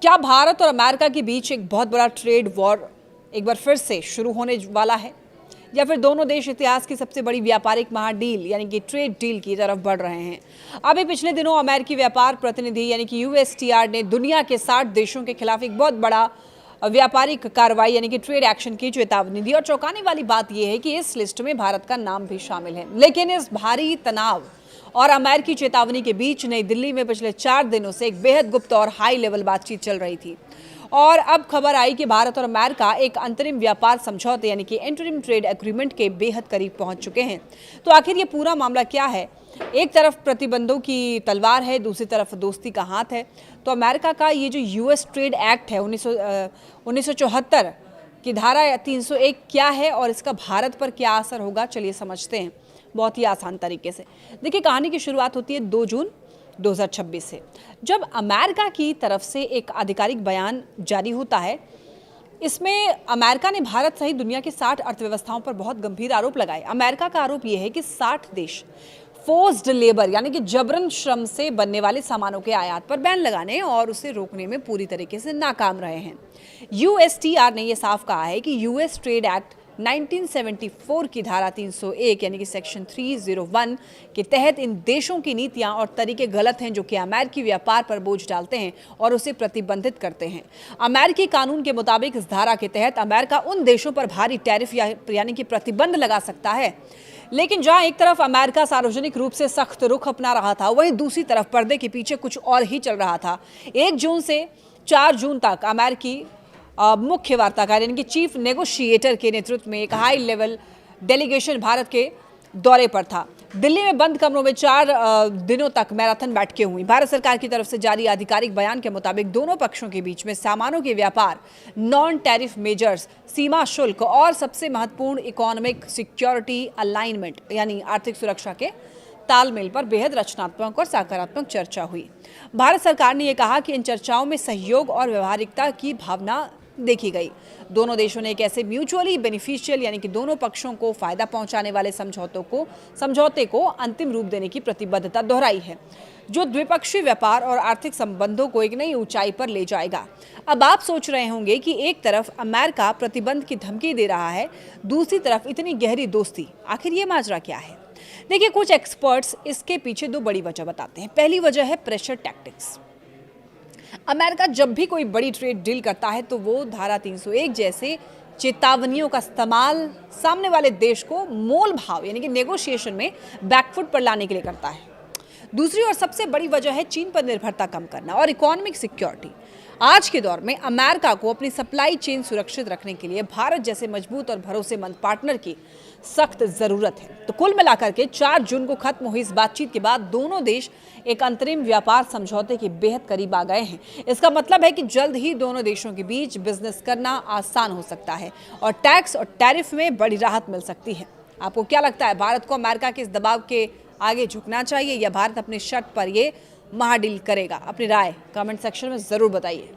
क्या भारत और अमेरिका के बीच एक बहुत बड़ा ट्रेड वॉर एक बार फिर से शुरू होने वाला है, या फिर दोनों देश इतिहास की सबसे बड़ी व्यापारिक महाडील यानी कि ट्रेड डील की तरफ बढ़ रहे हैं? अभी पिछले दिनों अमेरिकी व्यापार प्रतिनिधि यानी कि यूएसटीआर ने दुनिया के 60 देशों के खिलाफ एक बहुत बड़ा व्यापारिक कार्रवाई यानी कि ट्रेड एक्शन की चेतावनी दी। और चौंकाने वाली बात यह है कि इस लिस्ट में भारत का नाम भी शामिल है। लेकिन इस भारी तनाव और अमेरिकी चेतावनी के बीच नई दिल्ली में पिछले 4 दिनों से एक बेहद गुप्त और हाई लेवल बातचीत चल रही थी। और अब खबर आई कि भारत और अमेरिका एक अंतरिम व्यापार समझौते यानी कि इंटरिम ट्रेड एग्रीमेंट के बेहद करीब पहुंच चुके हैं। तो आखिर ये पूरा मामला क्या है? एक तरफ प्रतिबंधों की तलवार है, दूसरी तरफ दोस्ती का हाथ है। तो अमेरिका का ये जो यूएस ट्रेड एक्ट है 1974 की धारा 301 क्या है और इसका भारत पर क्या असर होगा, चलिए समझते हैं बहुत ही आसान तरीके से। देखिए, कहानी की शुरुआत होती है 2 जून 2026 से, जब अमेरिका की तरफ से एक आधिकारिक बयान जारी होता है। इसमें अमेरिका ने भारत सहित दुनिया की 60 अर्थव्यवस्थाओं पर बहुत गंभीर आरोप लगाए। अमेरिका का आरोप यह है कि 60 देश फोर्स्ड लेबर यानी कि जबरन श्रम से बनने वाले सामानों के आयात पर बैन लगाने और उसे रोकने में पूरी तरीके से नाकाम रहे हैं। यूएसटीआर ने यह साफ कहा है कि यूएस ट्रेड एक्ट 1974 की धारा 301 यानी कि सेक्शन 301 के तहत इन देशों की नीतियां और तरीके गलत हैं, जो कि अमेरिकी व्यापार पर बोझ डालते हैं और उसे प्रतिबंधित करते हैं। अमेरिकी कानून के मुताबिक इस धारा के तहत अमेरिका उन देशों पर भारी टैरिफ यानी कि प्रतिबंध लगा सकता है। लेकिन जहां एक तरफ अमेरिका सार्वजनिक रूप से सख्त रुख अपना रहा था, वहीं दूसरी तरफ पर्दे के पीछे कुछ और ही चल रहा था। 1 जून से 4 जून तक अमेरिकी मुख्य वार्ताकार यानी कि चीफ नेगोशिएटर के नेतृत्व में एक हाई लेवल डेलीगेशन भारत के दौरे पर था। दिल्ली में बंद कमरों में 4 दिनों तक मैराथन बैठकें हुई। भारत सरकार की तरफ से जारी आधिकारिक बयान के मुताबिक दोनों पक्षों के बीच में सामानों के व्यापार, नॉन टैरिफ मेजर्स, सीमा शुल्क और सबसे महत्वपूर्ण इकोनॉमिक सिक्योरिटी अलाइनमेंट यानी आर्थिक सुरक्षा के तालमेल पर बेहद रचनात्मक और सकारात्मक चर्चा हुई। भारत सरकार ने यह कहा कि इन चर्चाओं में सहयोग और व्यवहारिकता की भावना देखी गई। दोनों देशों ने एक ऐसे म्यूचुअली बेनिफिशियल यानी कि दोनों पक्षों को फायदा पहुंचाने वाले समझौते को अंतिम रूप देने की प्रतिबद्धता दोहराई है, जो द्विपक्षीय व्यापार और आर्थिक संबंधों को एक नई ऊंचाई पर ले जाएगा। अब आप सोच रहे होंगे कि एक तरफ अमेरिका प्रतिबंध की धमकी दे रहा है, दूसरी तरफ इतनी गहरी दोस्ती, आखिर ये माजरा क्या है? देखिए, कुछ एक्सपर्ट्स इसके पीछे 2 बड़ी वजह बताते हैं। पहली वजह है प्रेशर टैक्टिक्स। अमेरिका जब भी कोई बड़ी ट्रेड डील करता है तो वो धारा 301 जैसे चेतावनियों का इस्तेमाल सामने वाले देश को मोल भाव यानी कि नेगोशिएशन में बैकफुट पर लाने के लिए करता है। दूसरी और सबसे बड़ी वजह है चीन पर निर्भरता कम करना और इकोनॉमिक सिक्योरिटी। आज के दौर में अमेरिका को अपनी सप्लाई चेन सुरक्षित रखने के लिए भारत जैसे मजबूत और भरोसेमंद पार्टनर की सख्त जरूरत है। तो कुल मिलाकर के 4 जून को खत्म हुई इस बातचीत के बाद दोनों देश एक अंतरिम व्यापार समझौते के बेहद करीब आ गए हैं। इसका मतलब है कि जल्द ही दोनों देशों के बीच बिजनेस करना आसान हो सकता है और टैक्स और टैरिफ में बड़ी राहत मिल सकती है। आपको क्या लगता है, भारत को अमेरिका के इस दबाव के आगे झुकना चाहिए या भारत अपने शर्त पर ये महाडील करेगा? अपनी राय कमेंट सेक्शन में जरूर बताइए।